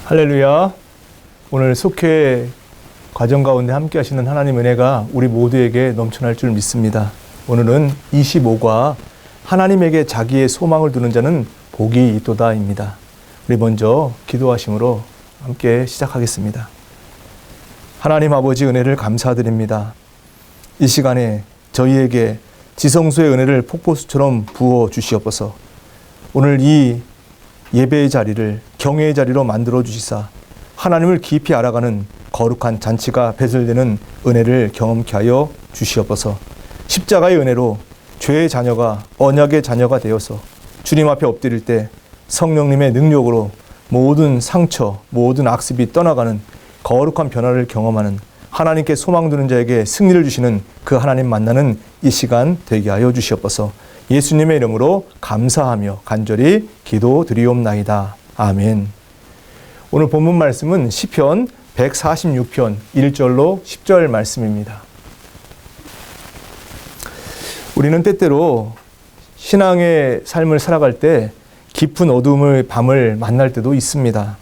할렐루야. 오늘 속회 과정 가운데 함께 하시는 하나님 은혜가 우리 모두에게 넘쳐날 줄 믿습니다. 오늘은 25과 하나님에게 자기의 소망을 두는 자는 복이 있도다입니다. 우리 먼저 기도하심으로 함께 시작하겠습니다. 하나님 아버지 은혜를 감사드립니다. 이 시간에 저희에게 지성소의 은혜를 폭포수처럼 부어 주시옵소서. 오늘 이 예배의 자리를 경외의 자리로 만들어 주시사 하나님을 깊이 알아가는 거룩한 잔치가 배설되는 은혜를 경험케 하여 주시옵소서. 십자가의 은혜로 죄의 자녀가 언약의 자녀가 되어서 주님 앞에 엎드릴 때 성령님의 능력으로 모든 상처, 모든 악습이 떠나가는 거룩한 변화를 경험하는 하나님께 소망 두는 자에게 승리를 주시는 그 하나님 만나는 이 시간 되게 하여 주시옵소서. 예수님의 이름으로 감사하며 간절히 기도드리옵나이다. 아멘. 오늘 본문 말씀은 시편 146편 1절로 10절 말씀입니다. 우리는 때때로 신앙의 삶을 살아갈 때 깊은 어둠의 밤을 만날 때도 있습니다.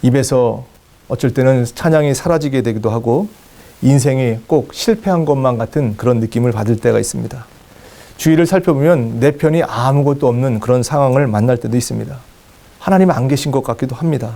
입에서 어쩔 때는 찬양이 사라지게 되기도 하고 인생이 꼭 실패한 것만 같은 그런 느낌을 받을 때가 있습니다. 주위를 살펴보면 내 편이 아무것도 없는 그런 상황을 만날 때도 있습니다. 하나님 안 계신 것 같기도 합니다.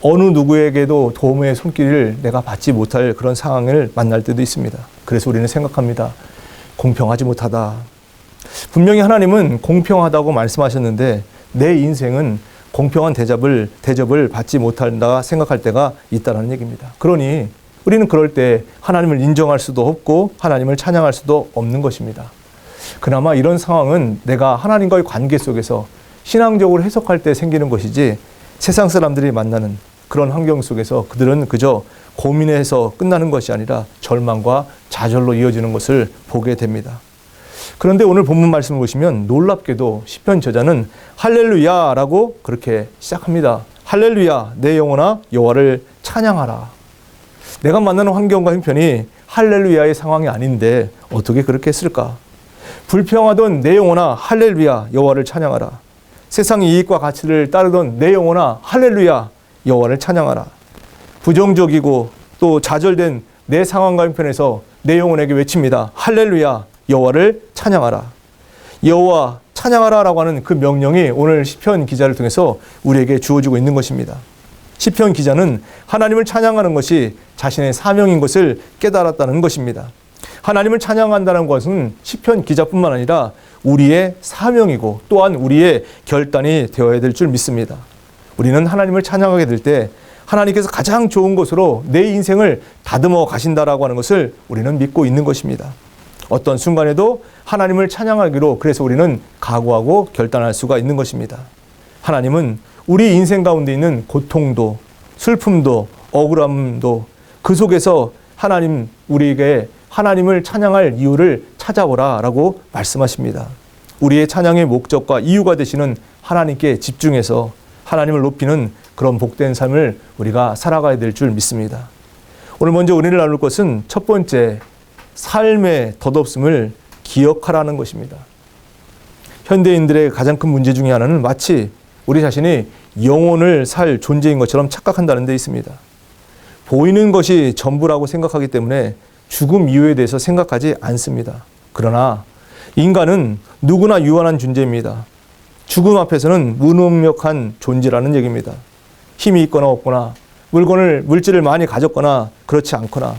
어느 누구에게도 도움의 손길을 내가 받지 못할 그런 상황을 만날 때도 있습니다. 그래서 우리는 생각합니다. 공평하지 못하다. 분명히 하나님은 공평하다고 말씀하셨는데 내 인생은 공평한 대접을 받지 못한다 생각할 때가 있다는 얘기입니다. 그러니 우리는 그럴 때 하나님을 인정할 수도 없고 하나님을 찬양할 수도 없는 것입니다. 그나마 이런 상황은 내가 하나님과의 관계 속에서 신앙적으로 해석할 때 생기는 것이지 세상 사람들이 만나는 그런 환경 속에서 그들은 그저 고민해서 끝나는 것이 아니라 절망과 좌절로 이어지는 것을 보게 됩니다. 그런데 오늘 본문 말씀을 보시면 놀랍게도 시편 저자는 할렐루야라고 그렇게 시작합니다. 할렐루야, 내 영혼아 여호와를 찬양하라. 내가 만나는 환경과 형편이 할렐루야의 상황이 아닌데 어떻게 그렇게 했을까? 불평하던 내 영혼아 할렐루야 여호와를 찬양하라. 세상 이익과 가치를 따르던 내 영혼아 할렐루야 여호와를 찬양하라. 부정적이고 또 좌절된 내 상황과 형편에서 내 영혼에게 외칩니다. 할렐루야 여호와를 찬양하라. 여호와 찬양하라라고 하는 그 명령이 오늘 시편 기자를 통해서 우리에게 주어지고 있는 것입니다. 시편 기자는 하나님을 찬양하는 것이 자신의 사명인 것을 깨달았다는 것입니다. 하나님을 찬양한다는 것은 시편 기자뿐만 아니라 우리의 사명이고 또한 우리의 결단이 되어야 될 줄 믿습니다. 우리는 하나님을 찬양하게 될 때 하나님께서 가장 좋은 것으로 내 인생을 다듬어 가신다라고 하는 것을 우리는 믿고 있는 것입니다. 어떤 순간에도 하나님을 찬양하기로 그래서 우리는 각오하고 결단할 수가 있는 것입니다. 하나님은 우리 인생 가운데 있는 고통도 슬픔도 억울함도 그 속에서 하나님 우리에게 하나님을 찬양할 이유를 찾아오라 라고 말씀하십니다. 우리의 찬양의 목적과 이유가 되시는 하나님께 집중해서 하나님을 높이는 그런 복된 삶을 우리가 살아가야 될 줄 믿습니다. 오늘 먼저 은혜를 나눌 것은 첫 번째, 삶의 덧없음을 기억하라는 것입니다. 현대인들의 가장 큰 문제 중에 하나는 마치 우리 자신이 영혼을 살 존재인 것처럼 착각한다는 데 있습니다. 보이는 것이 전부라고 생각하기 때문에 죽음 이후에 대해서 생각하지 않습니다. 그러나 인간은 누구나 유한한 존재입니다. 죽음 앞에서는 무능력한 존재라는 얘기입니다. 힘이 있거나 없거나 물질을 많이 가졌거나 그렇지 않거나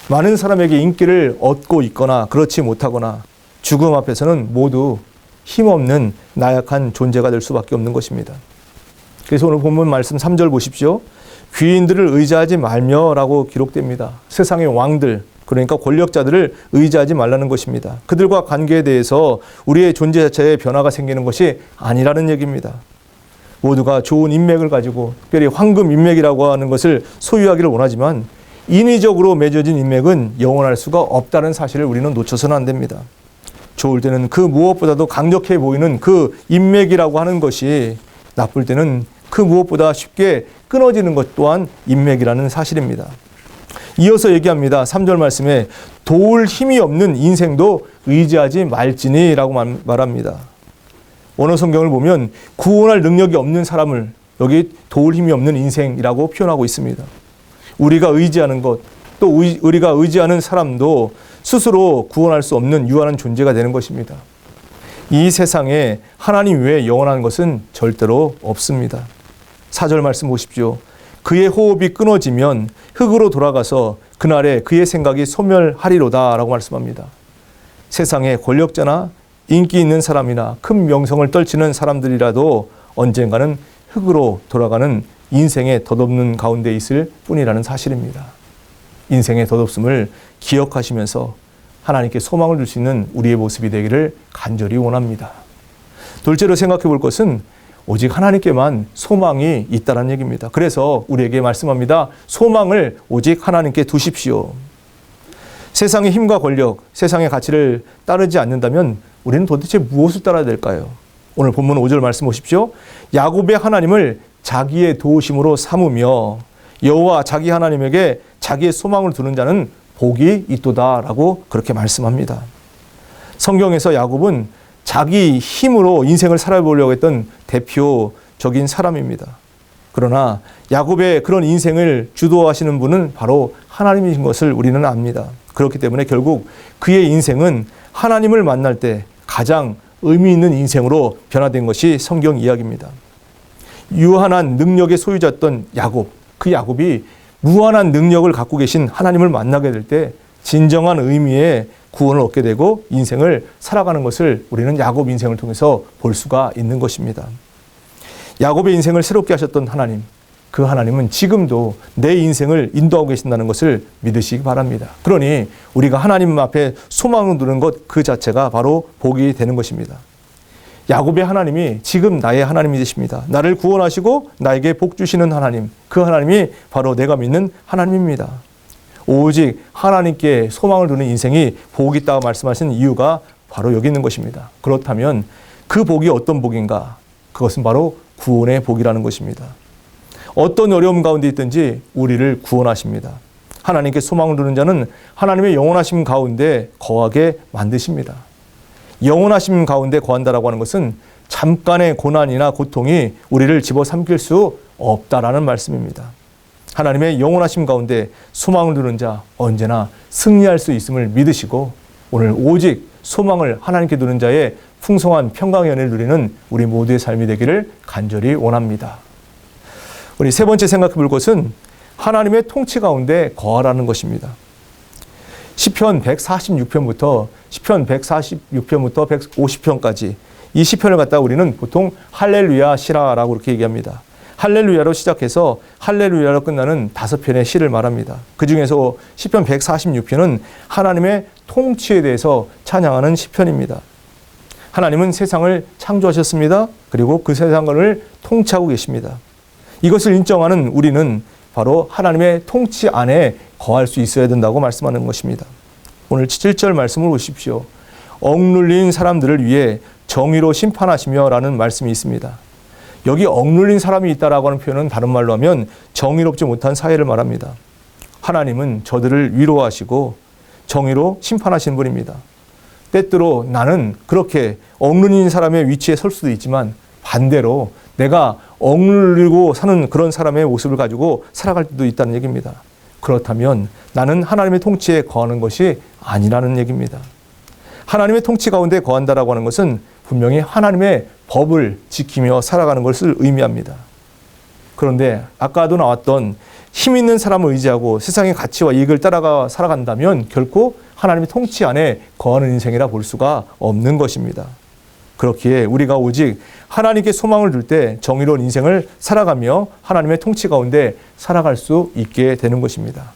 많은 사람에게 인기를 얻고 있거나 그렇지 못하거나 죽음 앞에서는 모두 힘없는 나약한 존재가 될 수밖에 없는 것입니다. 그래서 오늘 본문 말씀 3절 보십시오. 귀인들을 의지하지 말며라고 기록됩니다. 세상의 왕들 그러니까 권력자들을 의지하지 말라는 것입니다. 그들과 관계에 대해서 우리의 존재 자체에 변화가 생기는 것이 아니라는 얘기입니다. 모두가 좋은 인맥을 가지고 특별히 황금 인맥이라고 하는 것을 소유하기를 원하지만 인위적으로 맺어진 인맥은 영원할 수가 없다는 사실을 우리는 놓쳐서는 안 됩니다. 좋을 때는 그 무엇보다도 강력해 보이는 그 인맥이라고 하는 것이 나쁠 때는 그 무엇보다 쉽게 끊어지는 것 또한 인맥이라는 사실입니다. 이어서 얘기합니다. 3절 말씀에 도울 힘이 없는 인생도 의지하지 말지니 라고 말합니다. 원어 성경을 보면 구원할 능력이 없는 사람을 여기 도울 힘이 없는 인생이라고 표현하고 있습니다. 우리가 의지하는 것, 또 우리가 의지하는 사람도 스스로 구원할 수 없는 유한한 존재가 되는 것입니다. 이 세상에 하나님 외에 영원한 것은 절대로 없습니다. 4절 말씀 보십시오. 그의 호흡이 끊어지면 흙으로 돌아가서 그날에 그의 생각이 소멸하리로다 라고 말씀합니다. 세상에 권력자나 인기 있는 사람이나 큰 명성을 떨치는 사람들이라도 언젠가는 흙으로 돌아가는 인생의 덧없는 가운데 있을 뿐이라는 사실입니다. 인생의 덧없음을 기억하시면서 하나님께 소망을 줄 수 있는 우리의 모습이 되기를 간절히 원합니다. 둘째로 생각해 볼 것은 오직 하나님께만 소망이 있다는 얘기입니다. 그래서 우리에게 말씀합니다. 소망을 오직 하나님께 두십시오. 세상의 힘과 권력, 세상의 가치를 따르지 않는다면 우리는 도대체 무엇을 따라야 될까요? 오늘 본문 5절 말씀 보십시오. 야곱의 하나님을 자기의 도우심으로 삼으며 여호와 자기 하나님에게 자기의 소망을 두는 자는 복이 있도다라고 그렇게 말씀합니다. 성경에서 야곱은 자기 힘으로 인생을 살아보려고 했던 대표적인 사람입니다. 그러나 야곱의 그런 인생을 주도하시는 분은 바로 하나님이신 것을 우리는 압니다. 그렇기 때문에 결국 그의 인생은 하나님을 만날 때 가장 의미 있는 인생으로 변화된 것이 성경 이야기입니다. 유한한 능력의 소유자였던 야곱, 그 야곱이 무한한 능력을 갖고 계신 하나님을 만나게 될 때 진정한 의미의 구원을 얻게 되고 인생을 살아가는 것을 우리는 야곱 인생을 통해서 볼 수가 있는 것입니다. 야곱의 인생을 새롭게 하셨던 하나님, 그 하나님은 지금도 내 인생을 인도하고 계신다는 것을 믿으시기 바랍니다. 그러니 우리가 하나님 앞에 소망을 두는 것 그 자체가 바로 복이 되는 것입니다. 야곱의 하나님이 지금 나의 하나님이 되십니다. 나를 구원하시고 나에게 복 주시는 하나님, 그 하나님이 바로 내가 믿는 하나님입니다. 오직 하나님께 소망을 두는 인생이 복이 있다고 말씀하신 이유가 바로 여기 있는 것입니다. 그렇다면 그 복이 어떤 복인가? 그것은 바로 구원의 복이라는 것입니다. 어떤 어려움 가운데 있든지 우리를 구원하십니다. 하나님께 소망을 두는 자는 하나님의 영원하심 가운데 거하게 만드십니다. 영원하심 가운데 거한다라고 하는 것은 잠깐의 고난이나 고통이 우리를 집어삼킬 수 없다라는 말씀입니다. 하나님의 영원하심 가운데 소망을 두는 자 언제나 승리할 수 있음을 믿으시고 오늘 오직 소망을 하나님께 두는 자의 풍성한 평강의 은혜를 누리는 우리 모두의 삶이 되기를 간절히 원합니다. 우리 세 번째 생각해 볼 것은 하나님의 통치 가운데 거하라는 것입니다. 시편 146편부터 150편까지 이 시편을 갖다가 우리는 보통 할렐루야 시라라고 그렇게 얘기합니다. 할렐루야로 시작해서 할렐루야로 끝나는 5편의 시를 말합니다. 그 중에서 시편 146편은 하나님의 통치에 대해서 찬양하는 시편입니다. 하나님은 세상을 창조하셨습니다. 그리고 그 세상을 통치하고 계십니다. 이것을 인정하는 우리는 바로 하나님의 통치 안에 거할 수 있어야 된다고 말씀하는 것입니다. 오늘 7절 말씀을 보십시오. 억눌린 사람들을 위해 정의로 심판하시며 라는 말씀이 있습니다. 여기 억눌린 사람이 있다라고 하는 표현은 다른 말로 하면 정의롭지 못한 사회를 말합니다. 하나님은 저들을 위로하시고 정의로 심판하시는 분입니다. 때때로 나는 그렇게 억눌린 사람의 위치에 설 수도 있지만 반대로 내가 억눌리고 사는 그런 사람의 모습을 가지고 살아갈 때도 있다는 얘기입니다. 그렇다면 나는 하나님의 통치에 거하는 것이 아니라는 얘기입니다. 하나님의 통치 가운데 거한다라고 하는 것은 분명히 하나님의 법을 지키며 살아가는 것을 의미합니다. 그런데 아까도 나왔던 힘 있는 사람을 의지하고 세상의 가치와 이익을 따라가 살아간다면 결코 하나님의 통치 안에 거하는 인생이라 볼 수가 없는 것입니다. 그렇기에 우리가 오직 하나님께 소망을 둘 때 정의로운 인생을 살아가며 하나님의 통치 가운데 살아갈 수 있게 되는 것입니다.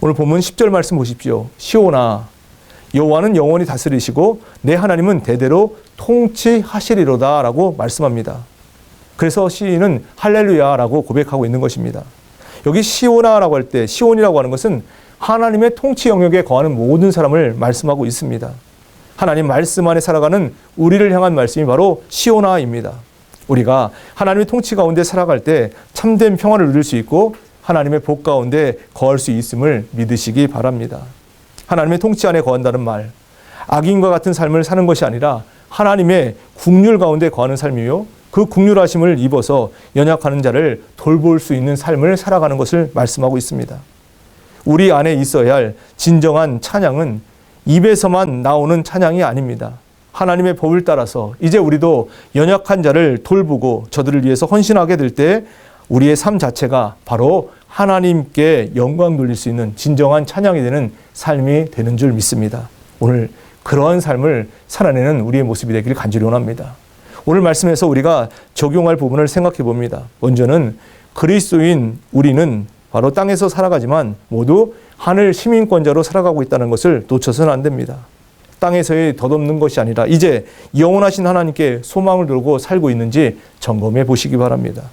오늘 본문 10절 말씀 보십시오. 시온아 여호와는 영원히 다스리시고 내 하나님은 대대로 통치하시리로다 라고 말씀합니다. 그래서 시인은 할렐루야라고 고백하고 있는 것입니다. 여기 시온아라고 할 때 시온이라고 하는 것은 하나님의 통치 영역에 거하는 모든 사람을 말씀하고 있습니다. 하나님 말씀 안에 살아가는 우리를 향한 말씀이 바로 시온아입니다. 우리가 하나님의 통치 가운데 살아갈 때 참된 평화를 누릴 수 있고 하나님의 복 가운데 거할 수 있음을 믿으시기 바랍니다. 하나님의 통치 안에 거한다는 말, 악인과 같은 삶을 사는 것이 아니라 하나님의 국률 가운데 거하는 삶이요 그 긍휼하심을 입어서 연약하는 자를 돌볼 수 있는 삶을 살아가는 것을 말씀하고 있습니다. 우리 안에 있어야 할 진정한 찬양은 입에서만 나오는 찬양이 아닙니다. 하나님의 법을 따라서 이제 우리도 연약한 자를 돌보고 저들을 위해서 헌신하게 될 때 우리의 삶 자체가 바로 하나님께 영광 돌릴 수 있는 진정한 찬양이 되는 삶이 되는 줄 믿습니다. 오늘 그러한 삶을 살아내는 우리의 모습이 되기를 간절히 원합니다. 오늘 말씀에서 우리가 적용할 부분을 생각해 봅니다. 먼저는 그리스도인 우리는 바로 땅에서 살아가지만 모두 하늘 시민권자로 살아가고 있다는 것을 놓쳐서는 안 됩니다. 땅에서의 덧없는 것이 아니라 이제 영원하신 하나님께 소망을 두고 살고 있는지 점검해 보시기 바랍니다.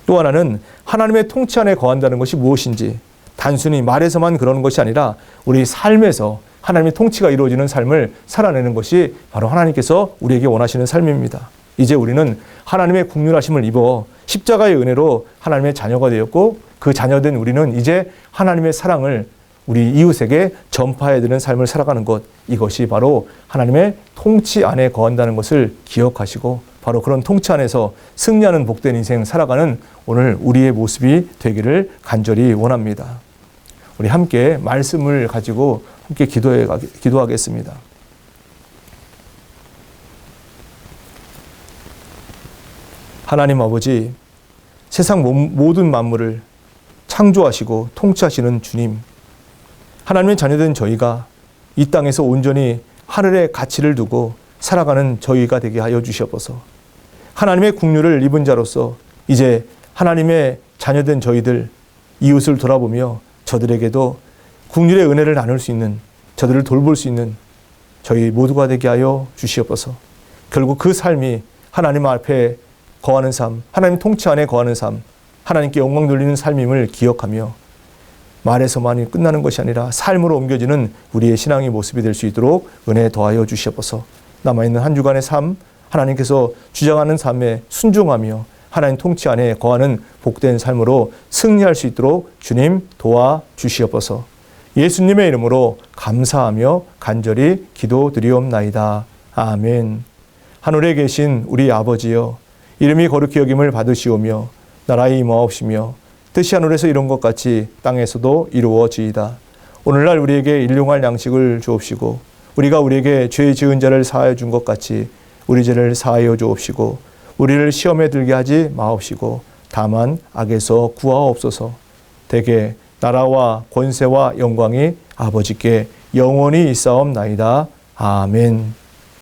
또 하나는 하나님의 통치 안에 거한다는 것이 무엇인지 단순히 말에서만 그러는 것이 아니라 우리 삶에서 하나님의 통치가 이루어지는 삶을 살아내는 것이 바로 하나님께서 우리에게 원하시는 삶입니다. 이제 우리는 하나님의 긍휼하심을 입어 십자가의 은혜로 하나님의 자녀가 되었고 그 자녀된 우리는 이제 하나님의 사랑을 우리 이웃에게 전파해야 되는 삶을 살아가는 것, 이것이 바로 하나님의 통치 안에 거한다는 것을 기억하시고 바로 그런 통치 안에서 승리하는 복된 인생 살아가는 오늘 우리의 모습이 되기를 간절히 원합니다. 우리 함께 말씀을 가지고 함께 기도하겠습니다. 하나님 아버지, 세상 모든 만물을 창조하시고 통치하시는 주님, 하나님의 자녀된 저희가 이 땅에서 온전히 하늘의 가치를 두고 살아가는 저희가 되게 하여 주시옵소서. 하나님의 긍휼을 입은 자로서 이제 하나님의 자녀된 저희들 이웃을 돌아보며 저들에게도 긍휼의 은혜를 나눌 수 있는, 저들을 돌볼 수 있는 저희 모두가 되게 하여 주시옵소서. 결국 그 삶이 하나님 앞에 거하는 삶, 하나님 통치 안에 거하는 삶, 하나님께 영광 돌리는 삶임을 기억하며 말에서만이 끝나는 것이 아니라 삶으로 옮겨지는 우리의 신앙의 모습이 될 수 있도록 은혜 더하여 주시옵소서. 남아있는 한 주간의 삶, 하나님께서 주장하는 삶에 순종하며 하나님 통치 안에 거하는 복된 삶으로 승리할 수 있도록 주님 도와주시옵소서. 예수님의 이름으로 감사하며 간절히 기도드리옵나이다. 아멘. 하늘에 계신 우리 아버지여, 이름이 거룩히 여김을 받으시오며 나라의 임하옵시며 뜻이 하늘에서 이룬 것 같이 땅에서도 이루어지이다. 오늘날 우리에게 일용할 양식을 주옵시고 우리가 우리에게 죄 지은 자를 사하여 준 것 같이 우리 죄를 사하여 주옵시고 우리를 시험에 들게 하지 마옵시고 다만 악에서 구하옵소서. 대개 나라와 권세와 영광이 아버지께 영원히 있사옵나이다. 아멘.